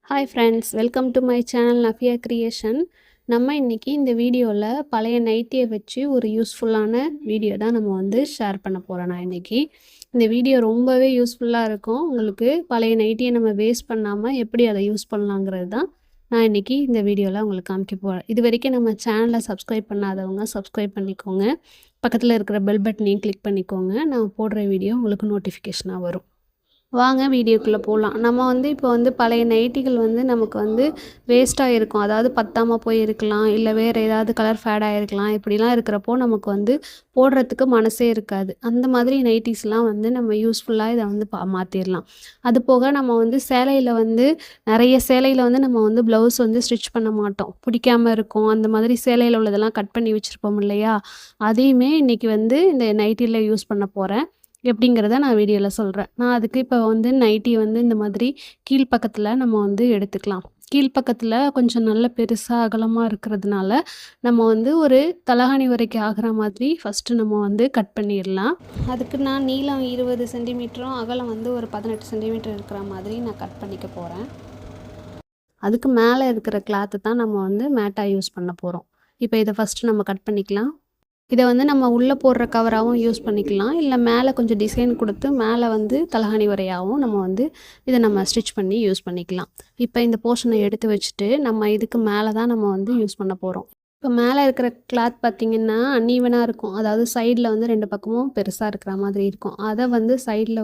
Hi friends, welcome to my channel Nafiya creation. நம்ம இன்றைக்கி இந்த வீடியோவில் பழைய நைட்டியை வச்சு ஒரு யூஸ்ஃபுல்லான வீடியோ தான் நம்ம ஷேர் பண்ண போகிறோம். நான் இன்றைக்கி இந்த வீடியோ ரொம்பவே யூஸ்ஃபுல்லாக இருக்கும். உங்களுக்கு பழைய நைட்டியை நம்ம வேஸ்ட் பண்ணாமல் எப்படி அதை யூஸ் பண்ணலாங்கிறது தான் நான் இன்றைக்கி இந்த வீடியோவில் உங்களுக்கு காமிக்க போகிறேன். இது வரைக்கும் நம்ம சேனலை சப்ஸ்கிரைப் பண்ணாதவங்க சப்ஸ்கிரைப் பண்ணிக்கோங்க. பக்கத்தில் இருக்கிற பெல் பட்டனையும் கிளிக் பண்ணிக்கோங்க. நான் போடுற வீடியோ உங்களுக்கு நோட்டிஃபிகேஷனாக வரும். வாங்க வீடியோக்குள்ளே போகலாம். நம்ம இப்போ பழைய நைட்டிகள் நமக்கு வேஸ்ட்டாக இருக்கும். அதாவது பத்தாமல் போயிருக்கலாம், இல்லை வேறு ஏதாவது கலர் ஃபேட் ஆகிருக்கலாம். இப்படிலாம் இருக்கிறப்போ நமக்கு போடுறதுக்கு மனசே இருக்காது. அந்த மாதிரி நைட்டிஸ்லாம் நம்ம யூஸ்ஃபுல்லாக இதை மாற்றிடலாம். அது போக நம்ம சேலையில் நிறைய சேலையில் நம்ம ப்ளவுஸ் ஸ்டிச் பண்ண மாட்டோம், பிடிக்காமல் இருக்கும். அந்த மாதிரி சேலையில் உள்ளதெல்லாம் கட் பண்ணி வச்சுருப்போம் இல்லையா? அதையுமே இன்றைக்கி இந்த நைட்டியில் யூஸ் பண்ண போகிறேன். எப்படிங்கிறத நான் வீடியோவில் சொல்கிறேன். நான் அதுக்கு இப்போ நைட்டி இந்த மாதிரி கீழ்ப்பக்கத்தில் நம்ம எடுத்துக்கலாம். கீழ்ப்பக்கத்தில் கொஞ்சம் நல்ல பெருசாக அகலமாக இருக்கிறதுனால நம்ம ஒரு தலகாணி வரைக்கும் ஆகிற மாதிரி ஃபஸ்ட்டு நம்ம கட் பண்ணிடலாம். அதுக்கு நான் நீளம் 20 சென்டிமீட்டரும் அகலம் ஒரு 18 சென்டிமீட்டர் இருக்கிற மாதிரி நான் கட் பண்ணிக்க போகிறேன். அதுக்கு மேலே இருக்கிற கிளாத்தை தான் நம்ம மேட்டாக யூஸ் பண்ண போகிறோம். இப்போ இதை ஃபஸ்ட்டு நம்ம கட் பண்ணிக்கலாம். இதை நம்ம உள்ளே போடுற கவராகவும் யூஸ் பண்ணிக்கலாம், இல்லை மேலே கொஞ்சம் டிசைன் கொடுத்து மேலே தலகாணி வரையாகவும் இதை நம்ம ஸ்டிச் பண்ணி யூஸ் பண்ணிக்கலாம். இப்போ இந்த போர்ஷனை எடுத்து வச்சுட்டு நம்ம இதுக்கு மேலே தான் நம்ம யூஸ் பண்ண போகிறோம். இப்போ மேலே இருக்கிற கிளாத் பார்த்திங்கன்னா அன்ஈவனாக இருக்கும். அதாவது சைடில் 2 பக்கமும் பெருசாக இருக்கிற மாதிரி இருக்கும். அதை சைடில்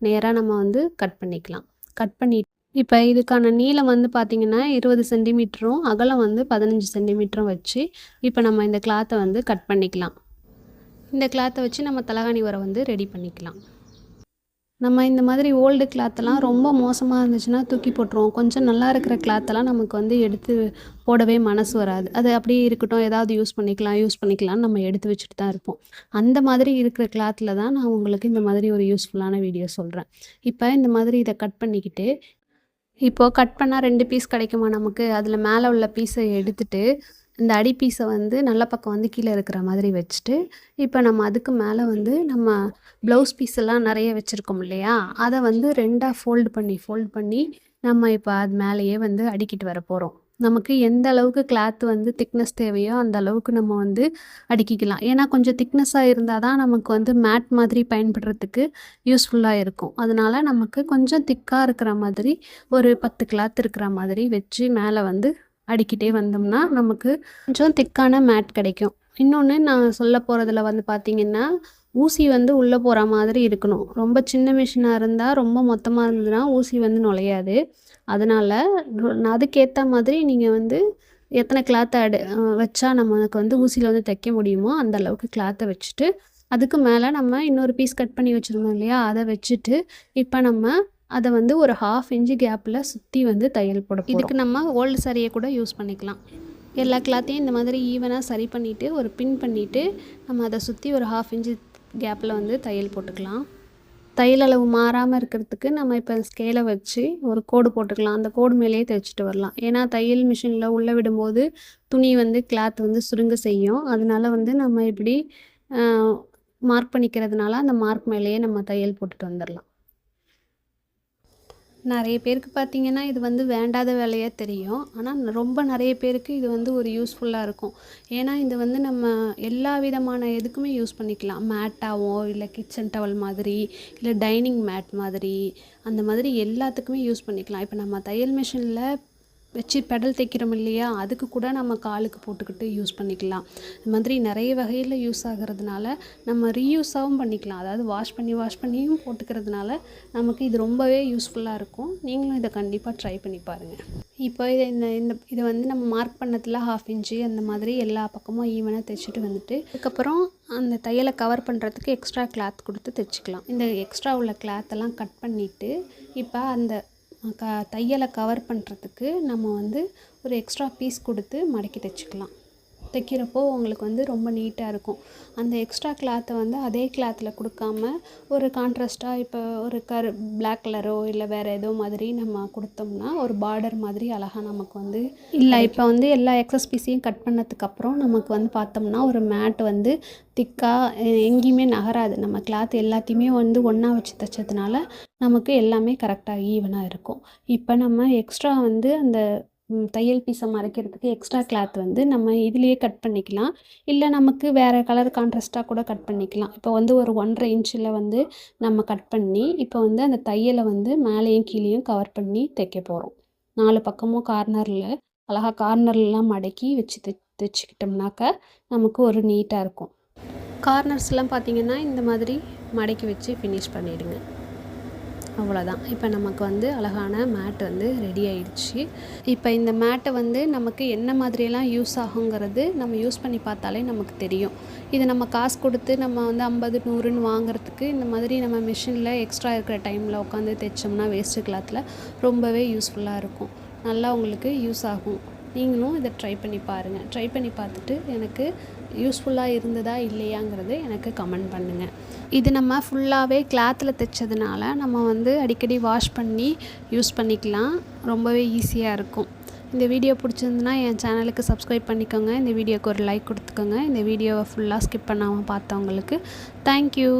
நேராக நம்ம கட் பண்ணிக்கலாம். கட் பண்ணி இப்போ இதுக்கான நீளம் பார்த்திங்கன்னா 20 சென்டிமீட்டரும் அகலம் 15 சென்டிமீட்டரும் வச்சு இப்போ நம்ம இந்த கிளாத்தை கட் பண்ணிக்கலாம். இந்த கிளாத்தை வச்சு நம்ம தலகாணி உரை ரெடி பண்ணிக்கலாம். நம்ம இந்த மாதிரி ஓல்டு கிளாத்தெல்லாம் ரொம்ப மோசமாக இருந்துச்சுன்னா தூக்கி போட்டுருவோம். கொஞ்சம் நல்லா இருக்கிற கிளாத்தெல்லாம் நமக்கு எடுத்து போடவே மனசு வராது. அது அப்படியே இருக்கட்டும், ஏதாவது யூஸ் பண்ணிக்கலாம்னு நம்ம எடுத்து வச்சுட்டு தான் இருப்போம். அந்த மாதிரி இருக்கிற கிளாத்தில் தான் நான் உங்களுக்கு இந்த மாதிரி ஒரு யூஸ்ஃபுல்லான வீடியோ சொல்கிறேன். இப்போ இந்த மாதிரி இதை கட் பண்ணிக்கிட்டு இப்போது கட் பண்ணால் 2 பீஸ் கிடைக்குமா நமக்கு? அதில் மேலே உள்ள பீஸை எடுத்துட்டு இந்த அடி பீஸை நல்ல பக்கம் கீழே இருக்கிற மாதிரி வச்சுட்டு இப்போ நம்ம அதுக்கு மேலே நம்ம ப்ளவுஸ் பீஸ் எல்லாம் நிறைய வச்சுருக்கோம் இல்லையா? அதை 2ஆக ஃபோல்டு பண்ணி நம்ம இப்போ அது மேலேயே அடுக்கிட்டு வர போகிறோம். நமக்கு எந்த அளவுக்கு கிளாத் திக்னஸ் தேவையோ அந்த அளவுக்கு நம்ம அடுக்கிக்கலாம். ஏன்னா கொஞ்சம் திக்னஸாக இருந்தால் தான் நமக்கு மேட் மாதிரி பயன்படுறதுக்கு யூஸ்ஃபுல்லாக இருக்கும். அதனால் நமக்கு கொஞ்சம் திக்காக இருக்கிற மாதிரி ஒரு 10 கிளாத் இருக்கிற மாதிரி வச்சு மேலே அடுக்கிட்டே வந்தோம்னா நமக்கு கொஞ்சம் திக்கான மேட் கிடைக்கும். இன்னொன்று நான் சொல்ல போகிறதுல பார்த்திங்கன்னா ஊசி உள்ளே போகிற மாதிரி இருக்கணும். ரொம்ப சின்ன மிஷினாக இருந்தால், ரொம்ப மொத்தமாக இருந்ததுன்னா ஊசி நுழையாது. அதனால் அதுக்கேற்ற மாதிரி நீங்கள் எத்தனை கிளாத்தை வச்சா நமக்கு ஊசியில் தைக்க முடியுமோ அந்த அளவுக்கு கிளாத்தை வச்சுட்டு அதுக்கு மேலே நம்ம இன்னொரு பீஸ் கட் பண்ணி வச்சுருந்தோம் இல்லையா? அதை வச்சுட்டு இப்போ நம்ம அதை ஒரு 1/2 இன்ச்சு கேப்பில் சுற்றி தையல் போட போகிறோம். இதுக்கு நம்ம ஓல்டு சாரியை கூட யூஸ் பண்ணிக்கலாம். எல்லா கிளாத்தையும் இந்த மாதிரி ஈவனாக சரி பண்ணிவிட்டு ஒரு பின் பண்ணிவிட்டு நம்ம அதை சுற்றி ஒரு 1/2 இன்ச்சு கேப்பில் தையல் போட்டுக்கலாம். தையல் அளவு மாறாமல் இருக்கிறதுக்கு நம்ம இப்போ ஸ்கேலை வச்சு ஒரு கோடு போட்டுக்கலாம். அந்த கோடு மேலேயே தைச்சிட்டு வரலாம். ஏன்னா தையல் மிஷினில் உள்ளே விடும்போது துணி கிளாத் சுருங்க செய்யும். அதனால நம்ம இப்படி மார்க் பண்ணிக்கிறதுனால அந்த மார்க் மேலேயே நம்ம தையல் போட்டுட்டு வந்துடலாம். நிறைய பேருக்கு பார்த்திங்கன்னா இது வேண்டாத வேலையாக தெரியும். ஆனால் ரொம்ப நிறைய பேருக்கு இது ஒரு யூஸ்ஃபுல்லாக இருக்கும். ஏன்னா இது நம்ம எல்லா விதமான எதுக்குமே யூஸ் பண்ணிக்கலாம். மேட்டாவோ இல்லை கிச்சன் டவல் மாதிரி இல்லை டைனிங் மேட் மாதிரி அந்த மாதிரி எல்லாத்துக்குமே யூஸ் பண்ணிக்கலாம். இப்போ நம்ம தையல் மிஷினில் வச்சு பெடல் தைக்கிறோம் இல்லையா? அதுக்கு கூட நம்ம காலுக்கு போட்டுக்கிட்டு யூஸ் பண்ணிக்கலாம். இது மாதிரி நிறைய வகையில் யூஸ் ஆகிறதுனால நம்ம ரீயூஸாகவும் பண்ணிக்கலாம். அதாவது வாஷ் பண்ணியும் போட்டுக்கிறதுனால நமக்கு இது ரொம்பவே யூஸ்ஃபுல்லாக இருக்கும். நீங்களும் இதை கண்டிப்பாக ட்ரை பண்ணி பாருங்கள். இப்போ இதை நம்ம மார்க் பண்ணதில் 1/2 இன்ச்சு அந்த மாதிரி எல்லா பக்கமும் ஈவனாக தைச்சிட்டு அதுக்கப்புறம் அந்த தையலை கவர் பண்ணுறதுக்கு எக்ஸ்ட்ரா கிளாத் கொடுத்து தைச்சிக்கலாம். இந்த எக்ஸ்ட்ரா உள்ள கிளாத்தெல்லாம் கட் பண்ணிவிட்டு இப்போ அந்த தையலை கவர் பண்ணுறதுக்கு நம்ம ஒரு எக்ஸ்ட்ரா பீஸ் கொடுத்து மடக்கி தைச்சிக்கலாம். தைக்கிறப்போ உங்களுக்கு வந்து ரொம்ப நீட்டாக இருக்கும். அந்த எக்ஸ்ட்ரா கிளாத்தை வந்து அதே கிளாத்தில் கொடுக்காம ஒரு கான்ட்ராஸ்ட்டாக இப்போ ஒரு பிளாக் கலரோ இல்லை வேறு ஏதோ மாதிரி நம்ம கொடுத்தோம்னா ஒரு பார்டர் மாதிரி அழகாக நமக்கு வந்து இல்லை இப்போ வந்து எல்லா எக்ஸஸ் பீஸையும் கட் பண்ணதுக்கப்புறம் நமக்கு வந்து பார்த்தோம்னா ஒரு மேட் வந்து திக்காக எங்கேயுமே நகராது. நம்ம கிளாத் எல்லாத்தையுமே வந்து ஒன்றா வச்சு தைச்சதுனால நமக்கு எல்லாமே கரெக்டாக ஈவனாக இருக்கும். இப்போ நம்ம எக்ஸ்ட்ரா வந்து அந்த தையல் பீஸை மறைக்கிறதுக்கு எக்ஸ்ட்ரா கிளாத் வந்து நம்ம இதுலேயே கட் பண்ணிக்கலாம். இல்லை நமக்கு வேறு கலர் கான்ட்ராஸ்ட்டாக கூட கட் பண்ணிக்கலாம். இப்போ வந்து ஒரு 1.5 இன்ச்சில் வந்து நம்ம கட் பண்ணி இப்போ வந்து அந்த தையலை வந்து மேலேயும் கீழேயும் கவர் பண்ணி தைக்க போகிறோம். 4 பக்கமும் கார்னரில் அழகாக கார்னர்லாம் மடக்கி வச்சு தைச்சிக்கிட்டோம்னாக்க நமக்கு ஒரு நீட்டாக இருக்கும். கார்னர்ஸ்லாம் பார்த்திங்கன்னா இந்த மாதிரி மடக்கி வச்சு ஃபினிஷ் பண்ணிவிடுங்க. அவ்வளோதான். இப்போ நமக்கு வந்து அழகான மேட் வந்து ரெடி ஆயிடுச்சு. இப்போ இந்த மேட்டை வந்து நமக்கு என்ன மாதிரியெல்லாம் யூஸ் ஆகுங்கிறது நம்ம யூஸ் பண்ணி பார்த்தாலே நமக்கு தெரியும். இது நம்ம காசு கொடுத்து நம்ம வந்து 50, 100ன்னு வாங்குறதுக்கு இந்த மாதிரி நம்ம மிஷினில் எக்ஸ்ட்ரா இருக்கிற டைமில் உட்காந்து தைச்சோம்னா வேஸ்ட்டு கிளாத்தில் ரொம்பவே யூஸ்ஃபுல்லாக இருக்கும். நல்லா உங்களுக்கு யூஸ் ஆகும். நீங்களும் இதை ட்ரை பண்ணி பாருங்கள். ட்ரை பண்ணி பார்த்துட்டு எனக்கு யூஸ்ஃபுல்லாக இருந்ததா இல்லையாங்கிறது எனக்கு கமெண்ட் பண்ணுங்கள். இது நம்ம ஃபுல்லாகவே கிளாத்தில் தைச்சதுனால நம்ம வந்து அடிக்கடி வாஷ் பண்ணி யூஸ் பண்ணிக்கலாம். ரொம்பவே ஈஸியாக இருக்கும். இந்த வீடியோ பிடிச்சிருந்துன்னா என் சேனலுக்கு சப்ஸ்கிரைப் பண்ணிக்கோங்க. இந்த வீடியோக்கு ஒரு லைக் கொடுத்துக்கோங்க. இந்த வீடியோவை ஃபுல்லாக ஸ்கிப் பண்ணாமல் பார்த்தவங்களுக்கு தேங்க்யூ.